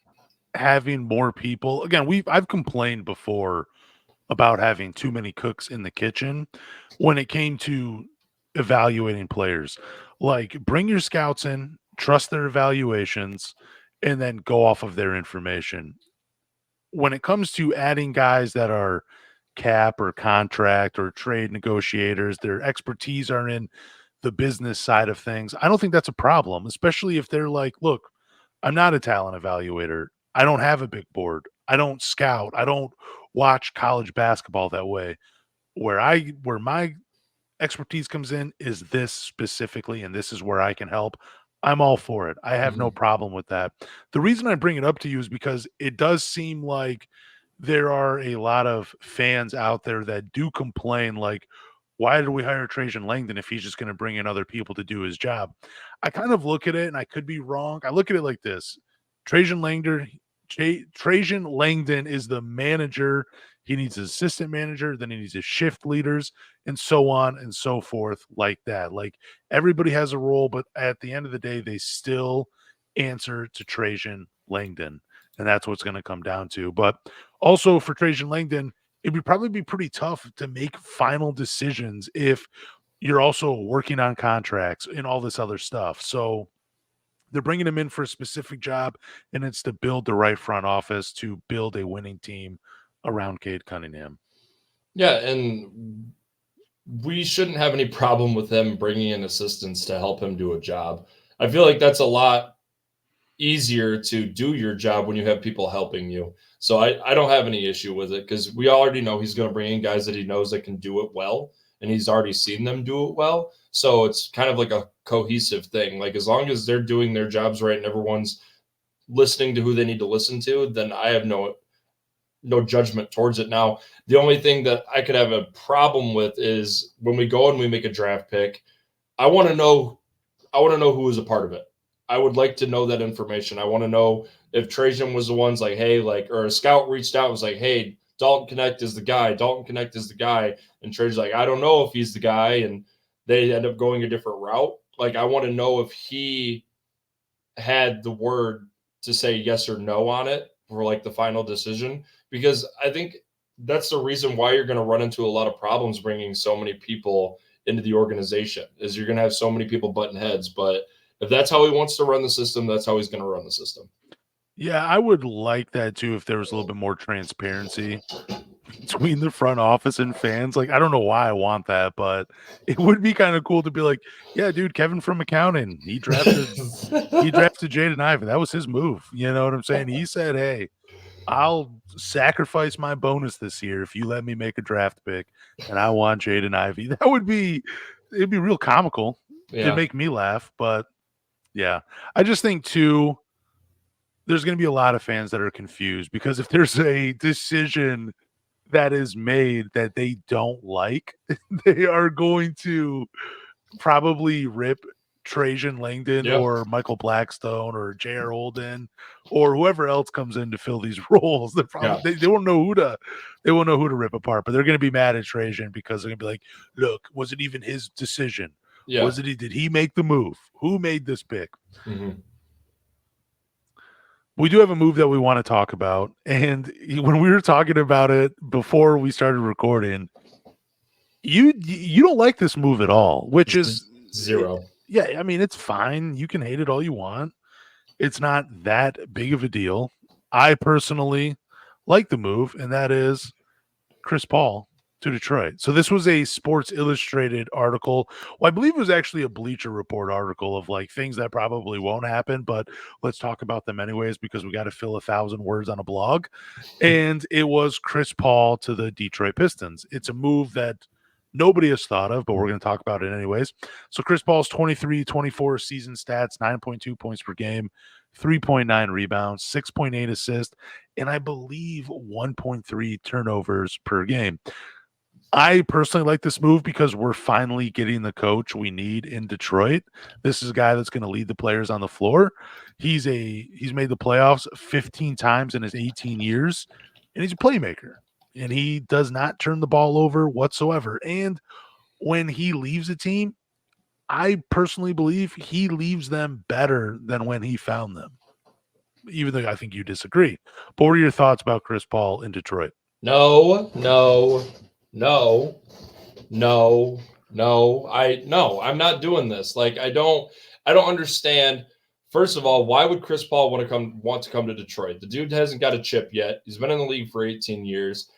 having more people, again, I've complained before about having too many cooks in the kitchen when it came to evaluating players. Like, bring your scouts in, trust their evaluations, and then go off of their information. When it comes to adding guys that are cap or contract or trade negotiators, their expertise are in the business side of things. I don't think that's a problem, especially if they're like, look, I'm not a talent evaluator. I don't have a big board. I don't scout. I don't watch college basketball that way. Where my expertise comes in is this specifically, and this is where I can help. I'm all for it. I have no problem with that. The reason I bring it up to you is because it does seem like there are a lot of fans out there that do complain, like, why did we hire Trajan Langdon if he's just going to bring in other people to do his job? I kind of look at it, and I could be wrong. I look at it like this: Trajan Langdon, Trajan Langdon is the manager. He needs an assistant manager, then he needs his shift leaders, and so on and so forth, like that. Like, everybody has a role, but at the end of the day, they still answer to Trajan Langdon, and that's what's going to come down to. But also for Trajan Langdon, it would probably be pretty tough to make final decisions if you're also working on contracts and all this other stuff. So they're bringing him in for a specific job, and it's to build the right front office to build a winning team around Cade Cunningham. Yeah, and we shouldn't have any problem with him bringing in assistants to help him do a job. I feel like that's a lot easier to do your job when you have people helping you. So I don't have any issue with it because we already know he's going to bring in guys that he knows that can do it well, and he's already seen them do it well. So it's kind of like a cohesive thing. Like, as long as they're doing their jobs right and everyone's listening to who they need to listen to, then I have no judgment towards it. Now, the only thing that I could have a problem with is when we go and we make a draft pick, I want to know who is a part of it. I would like to know that information. I want to know if Trajan was the ones like, hey, like, or a scout reached out and was like, hey, Dalton Connect is the guy. Dalton Connect is the guy. And Trajan's like, I don't know if he's the guy. And they end up going a different route. Like, I want to know if he had the word to say yes or no on it for like the final decision, because I think that's the reason why you're going to run into a lot of problems bringing so many people into the organization, is you're going to have so many people butting heads. But if that's how he wants to run the system, that's how he's going to run the system. Yeah, I would like that too if there was a little bit more transparency between the front office and fans. Like, I don't know why I want that, but it would be kind of cool to be like, yeah, dude, Kevin from accounting, he drafted Jaden Ivey. That was his move. You know what I'm saying? He said, hey, I'll sacrifice my bonus this year if you let me make a draft pick, and I want Jaden Ivey. It'd be real comical. Yeah. It'd make me laugh, but yeah. I just think too, there's going to be a lot of fans that are confused because if there's a decision that is made that they don't like, they are going to probably rip Trajan Langdon or Michael Blackstone or J.R. Holden or whoever else comes in to fill these roles. They're probably they won't know who to rip apart, but they're going to be mad at Trajan because they're going to be like, look, was it even his decision? Yeah. Did he make the move? Who made this pick? Mm-hmm. We do have a move that we want to talk about. And when we were talking about it before we started recording, you don't like this move at all, which is zero. Yeah, I mean, it's fine. You can hate it all you want. It's not that big of a deal. I personally like the move, and that is Chris Paul to Detroit. So this was a Sports Illustrated article. Well, I believe it was actually a Bleacher Report article of like things that probably won't happen, but let's talk about them anyways because we got to fill 1,000 words on a blog. And it was Chris Paul to the Detroit Pistons. It's a move that nobody has thought of, but we're going to talk about it anyways. So Chris Paul's 23-24 season stats, 9.2 points per game, 3.9 rebounds, 6.8 assists, and I believe 1.3 turnovers per game. I personally like this move because we're finally getting the coach we need in Detroit. This is a guy that's going to lead the players on the floor. He's made the playoffs 15 times in his 18 years, and he's a playmaker. and he does not turn the ball over whatsoever. And when he leaves a team, I personally believe he leaves them better than when he found them, even though I think you disagree. But what are your thoughts about Chris Paul in Detroit? No, no, no, no, no. I'm not doing this. Like I don't understand. First of all, why would Chris Paul want to come to Detroit? The dude hasn't got a chip yet. He's been in the league for 18 years.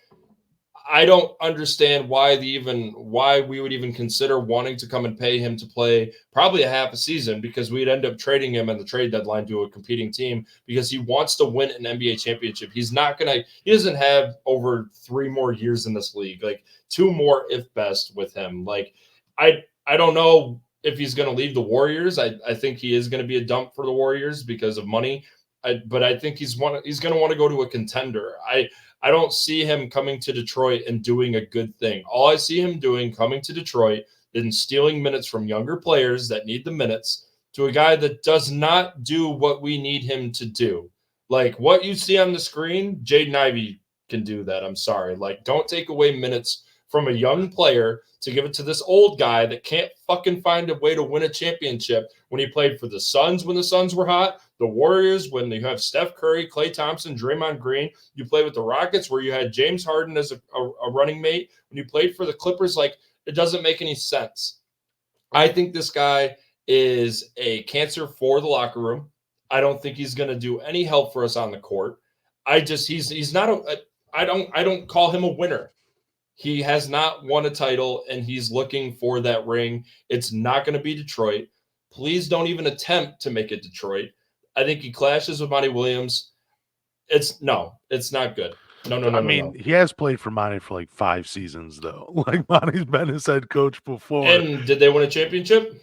I don't understand why we would even consider wanting to come and pay him to play probably a half a season, because we'd end up trading him at the trade deadline to a competing team because he wants to win an NBA championship. He doesn't have over 3 more years in this league, like 2 more if best with him. Like I don't know if he's going to leave the Warriors. I think he is going to be a dump for the Warriors because of money. But I think he's going to want to go to a contender. I don't see him coming to Detroit and doing a good thing. All I see him doing coming to Detroit is stealing minutes from younger players that need the minutes to a guy that does not do what we need him to do. Like what you see on the screen, Jaden Ivey can do that. I'm sorry. Like, don't take away minutes from a young player to give it to this old guy that can't fucking find a way to win a championship when he played for the Suns when the Suns were hot, the Warriors when you have Steph Curry, Klay Thompson, Draymond Green. You play with the Rockets where you had James Harden as a running mate. When you played for the Clippers, like, it doesn't make any sense. I think this guy is a cancer for the locker room. I don't think he's going to do any help for us on the court. He's not I don't call him a winner. He has not won a title, and he's looking for that ring. It's not going to be Detroit. Please don't even attempt to make it Detroit. I think he clashes with Monty Williams. It's not good. No. He has played for Monty for like 5 seasons, though. Like, Monty's been his head coach before. And did they win a championship?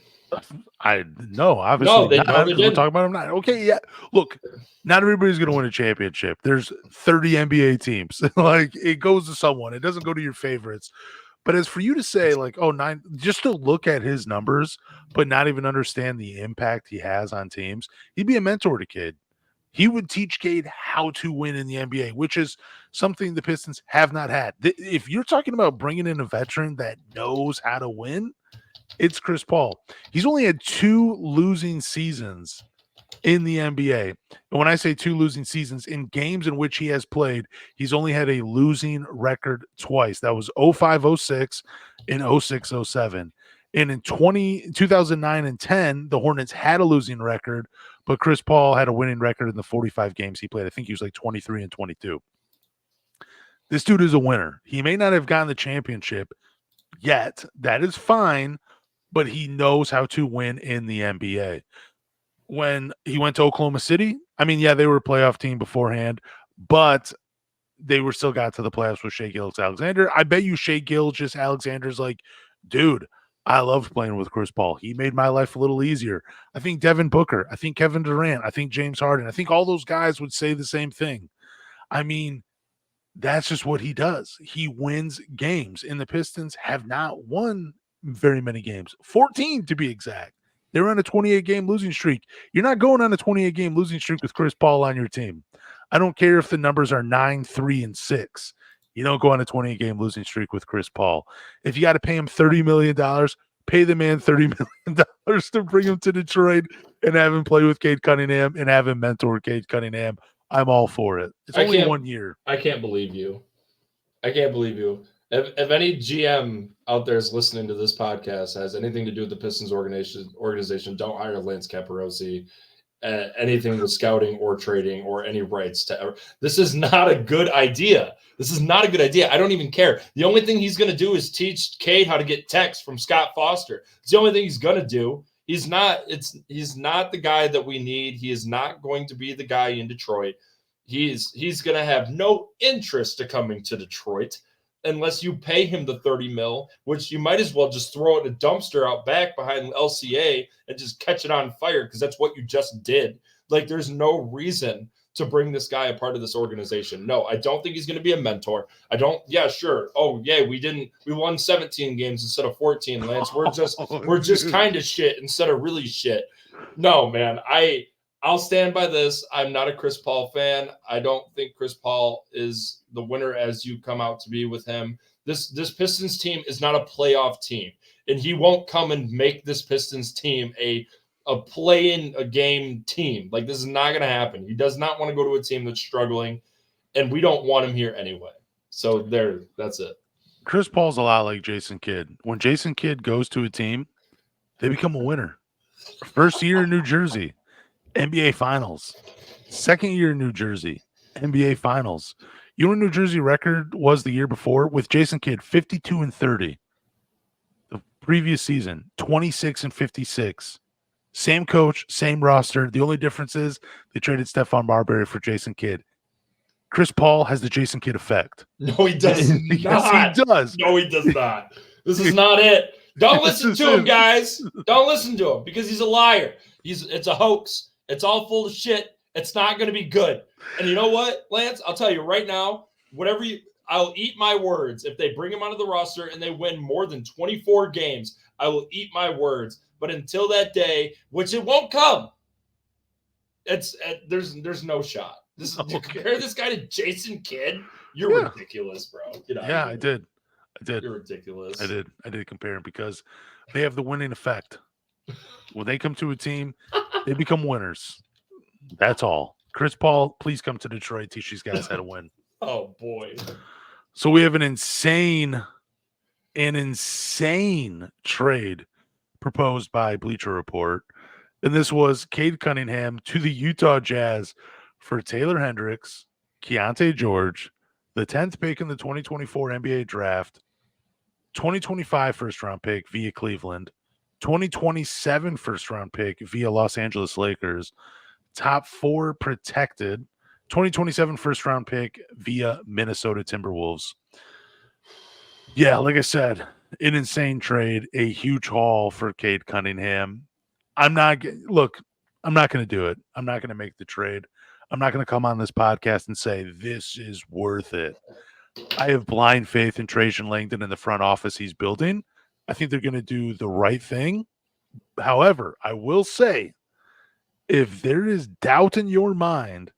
Obviously not. We're talking about him not. Okay, yeah. Look, not everybody's going to win a championship. There's 30 NBA teams. Like, it goes to someone. It doesn't go to your favorites. But as for you to say, like, 9, just to look at his numbers, but not even understand the impact he has on teams, he'd be a mentor to Cade. He would teach Cade how to win in the NBA, which is something the Pistons have not had. If you're talking about bringing in a veteran that knows how to win, it's Chris Paul. He's only had 2 losing seasons in the NBA. And when I say 2 losing seasons, in games in which he has played, he's only had a losing record twice. That was 05-06 and 06-07. And in 2009 and 10, the Hornets had a losing record, but Chris Paul had a winning record in the 45 games he played. I think he was like 23-22. This dude is a winner. He may not have gotten the championship yet. That is fine, but he knows how to win in the NBA. When he went to Oklahoma City, they were a playoff team beforehand, but they were still got to the playoffs with Shai Gilgeous-Alexander. I bet you Shai Gilgeous-Alexander's like, dude, I loved playing with Chris Paul. He made my life a little easier. I think Devin Booker, I think Kevin Durant, I think James Harden, I think all those guys would say the same thing. That's just what he does. He wins games, and the Pistons have not won very many games, 14 to be exact. They're on a 28-game losing streak. You're not going on a 28-game losing streak with Chris Paul on your team. I don't care if the numbers are 9, 3, and 6. You don't go on a 28-game losing streak with Chris Paul. If you got to pay him $30 million, pay the man $30 million to bring him to Detroit and have him play with Cade Cunningham and have him mentor Cade Cunningham. I'm all for it. It's only 1 year. I can't believe you. If any GM out there is listening to this podcast has anything to do with the Pistons organization, don't hire Lance Caporossi. Anything with scouting or trading or any rights to. This is not a good idea. I don't even care. The only thing he's going to do is teach Cade how to get texts from Scott Foster. It's the only thing he's going to do. He's not the guy that we need. He is not going to be the guy in Detroit. He's going to have no interest to coming to Detroit unless you pay him the $30 million, which you might as well just throw it in a dumpster out back behind LCA and just catch it on fire, because that's what you just did. Like, there's no reason to bring this guy a part of this organization. No, I don't think he's going to be a mentor. Sure. Oh, yeah, we won 17 games instead of 14, Lance. We're just kind of shit instead of really shit. No, man, I'll stand by this. I'm not a Chris Paul fan. I don't think Chris Paul is the winner as you come out to be with him. This Pistons team is not a playoff team, and he won't come and make this Pistons team a play-in a game team. Like, this is not going to happen. He does not want to go to a team that's struggling, and we don't want him here anyway. So that's it. Chris Paul's a lot like Jason Kidd. When Jason Kidd goes to a team, they become a winner. First year in New Jersey, NBA Finals. Second year in New Jersey, NBA Finals. You know what New Jersey record was the year before with Jason Kidd? 52-30. The previous season, 26-56. Same coach, same roster. The only difference is they traded Stephon Marbury for Jason Kidd. Chris Paul has the Jason Kidd effect. No, he does Yes, not. he does. No, he does not. This is not it. Don't listen to him, guys. Don't listen to him because he's a liar. It's a hoax. It's all full of shit. It's not going to be good. And you know what, Lance? I'll tell you right now, I'll eat my words. If they bring him onto the roster and they win more than 24 games, I will eat my words. But until that day, which it won't come, there's no shot. Compare this guy to Jason Kidd. You're ridiculous, bro. I did. You're ridiculous. I did compare him because they have the winning effect. When they come to a team, they become winners. That's all. Chris Paul, please come to Detroit. Teach these guys how to win. Oh, boy. So we have an insane trade proposed by Bleacher Report. And this was Cade Cunningham to the Utah Jazz for Taylor Hendricks, Keontae George, the 10th pick in the 2024 NBA draft, 2025 first-round pick via Cleveland, 2027 first-round pick via Los Angeles Lakers, top 4 protected, 2027 first-round pick via Minnesota Timberwolves. Yeah, like I said, an insane trade, a huge haul for Cade Cunningham. I'm not going to do it. I'm not going to make the trade. I'm not going to come on this podcast and say this is worth it. I have blind faith in Trajan Langdon in the front office he's building. I think they're going to do the right thing. However, I will say, if there is doubt in your mind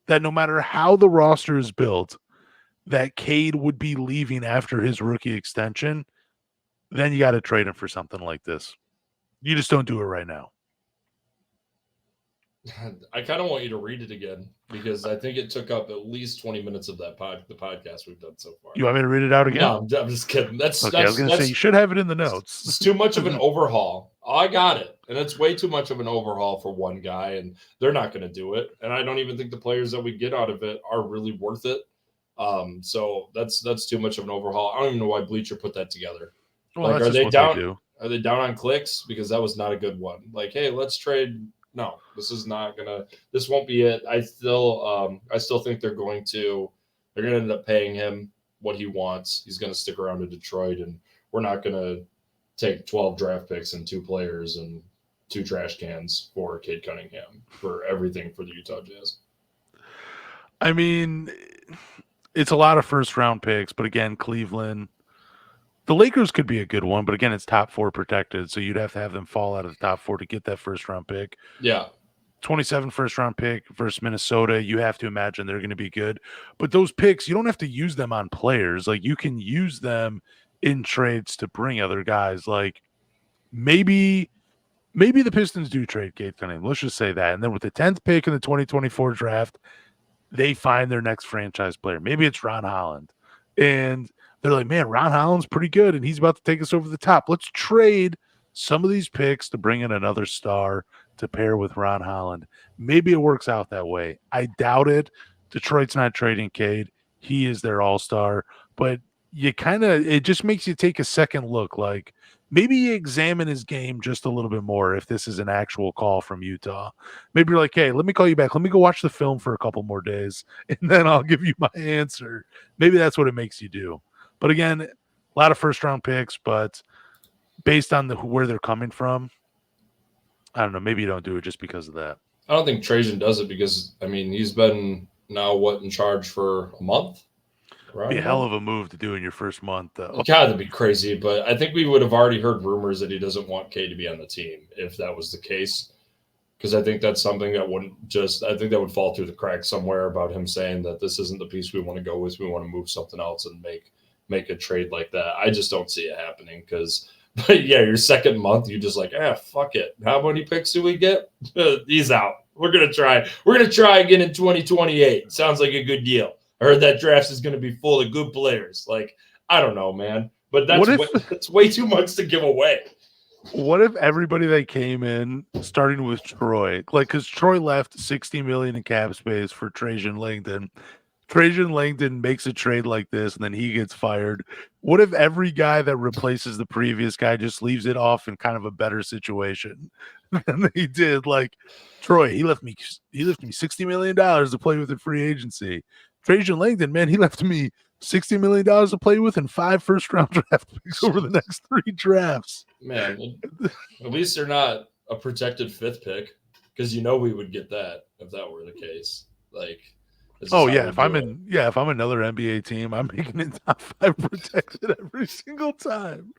that no matter how the roster is built, that Cade would be leaving after his rookie extension, then you got to trade him for something like this. You just don't do it right now. I kind of want you to read it again because I think it took up at least 20 minutes of the podcast we've done so far. You want me to read it out again? No, I'm just kidding. I was going to say you should have it in the notes. It's too much of an overhaul. I got it. And it's way too much of an overhaul for one guy, and they're not going to do it. And I don't even think the players that we get out of it are really worth it. So that's too much of an overhaul. I don't even know why Bleacher put that together. Well, like, are they down? Are they down on clicks? Because that was not a good one. Like, hey, let's trade. No, this won't be it. I still think they're going to end up paying him what he wants. He's going to stick around in Detroit, and we're not going to take 12 draft picks and 2 players and 2 trash cans for Cade Cunningham for everything for the Utah Jazz. I mean, it's a lot of first round picks, but again, Cleveland, the Lakers could be a good one, but again, it's top 4 protected, so you'd have to have them fall out of the top 4 to get that first-round pick. Yeah. 27 first-round pick versus Minnesota, you have to imagine they're going to be good. But those picks, you don't have to use them on players. Like, you can use them in trades to bring other guys. Like, maybe the Pistons do trade Cade Cunningham. Let's just say that. And then with the 10th pick in the 2024 draft, they find their next franchise player. Maybe it's Ron Holland. And they're like, man, Ron Holland's pretty good, and he's about to take us over the top. Let's trade some of these picks to bring in another star to pair with Ron Holland. Maybe it works out that way. I doubt it. Detroit's not trading Cade. He is their all-star. But it just makes you take a second look. Like, maybe you examine his game just a little bit more if this is an actual call from Utah. Maybe you're like, hey, let me call you back. Let me go watch the film for a couple more days, and then I'll give you my answer. Maybe that's what it makes you do. But again, a lot of first-round picks, but based on where they're coming from, I don't know. Maybe you don't do it just because of that. I don't think Trajan does it because, I mean, he's been now, in charge for a month? It'd be a hell of a move to do in your first month, though. God, that'd be crazy. But I think we would have already heard rumors that he doesn't want Cade to be on the team if that was the case. because I think that's something that I think that would fall through the cracks somewhere about him saying that this isn't the piece we want to go with. We want to move something else and make a trade like that. I just don't see it happening because, but yeah, your second month, you just like, fuck it. How many picks do we get? He's out. We're gonna try. We're gonna try again in 2028. Sounds like a good deal. I heard that draft is gonna be full of good players. Like, I don't know, man, but that's way too much to give away. What if everybody that came in, starting with Troy, like because Troy left $60 million in cap space for Trajan Langdon. Trajan Langdon makes a trade like this, and then he gets fired. What if every guy that replaces the previous guy just leaves it off in kind of a better situation than he did? Like Troy, he left me $60 million to play with in free agency. Trajan Langdon, man, he left me $60 million to play with and 5 first-round draft picks over the next 3 drafts. Man, at least they're not a protected 5th pick, because we would get that if that were the case. Like, oh yeah, if I'm another NBA team, I'm making it top 5 protected every single time.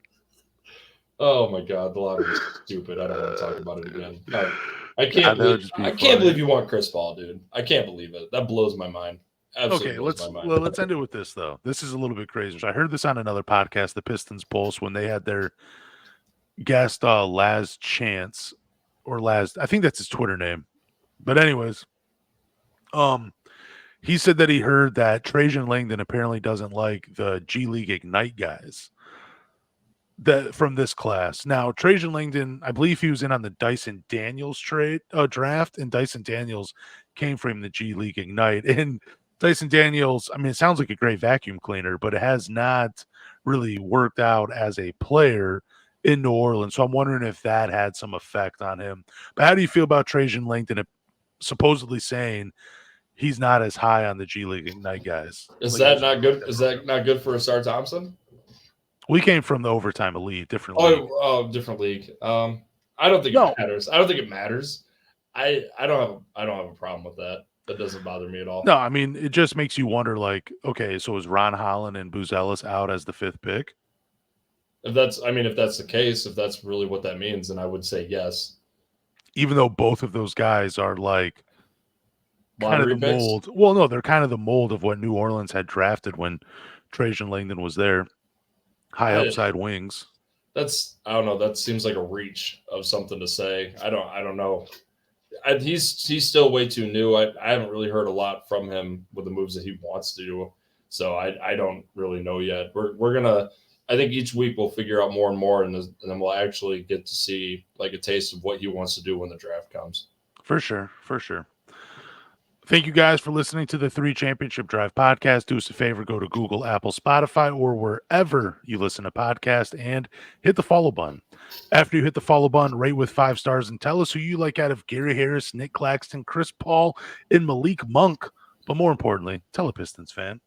Oh my God, the lottery's stupid. I don't want to talk about it again. I can't believe you want Chris Paul, dude. I can't believe it. That blows my mind. Absolutely let's end it with this though. This is a little bit crazy. I heard this on another podcast, the Pistons Pulse, when they had their guest Laz Chance, or Laz, I think that's his Twitter name. But anyways, he said that he heard that Trajan Langdon apparently doesn't like the G League Ignite guys that from this class. Now, Trajan Langdon, I believe he was in on the Dyson Daniels draft, and Dyson Daniels came from the G League Ignite. And Dyson Daniels, I mean, it sounds like a great vacuum cleaner, but it has not really worked out as a player in New Orleans. So I'm wondering if that had some effect on him. But how do you feel about Trajan Langdon supposedly saying he's not as high on the G League Ignite guys? Is that not good? Is that not good for Asar Thompson? We came from the Overtime Elite, different league. Oh, different league. I don't think it matters. I don't think it matters. I don't have a problem with that. That doesn't bother me at all. No, I mean, it just makes you wonder, like, okay, so is Ron Holland and Buzelis out as the 5th pick? If that's the case, if that's really what that means, then I would say yes. Even though both of those guys are like kind of the picks? mold. Well, no, they're kind of the mold of what New Orleans had drafted when Trajan Langdon was there. High upside wings. I don't know. That seems like a reach of something to say. I don't know. He's still way too new. I haven't really heard a lot from him with the moves that he wants to do. So I don't really know yet. We're gonna. I think each week we'll figure out more and more, and then we'll actually get to see like a taste of what he wants to do when the draft comes. For sure. Thank you guys for listening to the 3 Championship Drive podcast. Do us a favor, go to Google, Apple, Spotify, or wherever you listen to podcasts and hit the follow button. After you hit the follow button, rate with 5 stars and tell us who you like out of Gary Harris, Nic Claxton, Chris Paul, and Malik Monk. But more importantly, tell a Pistons fan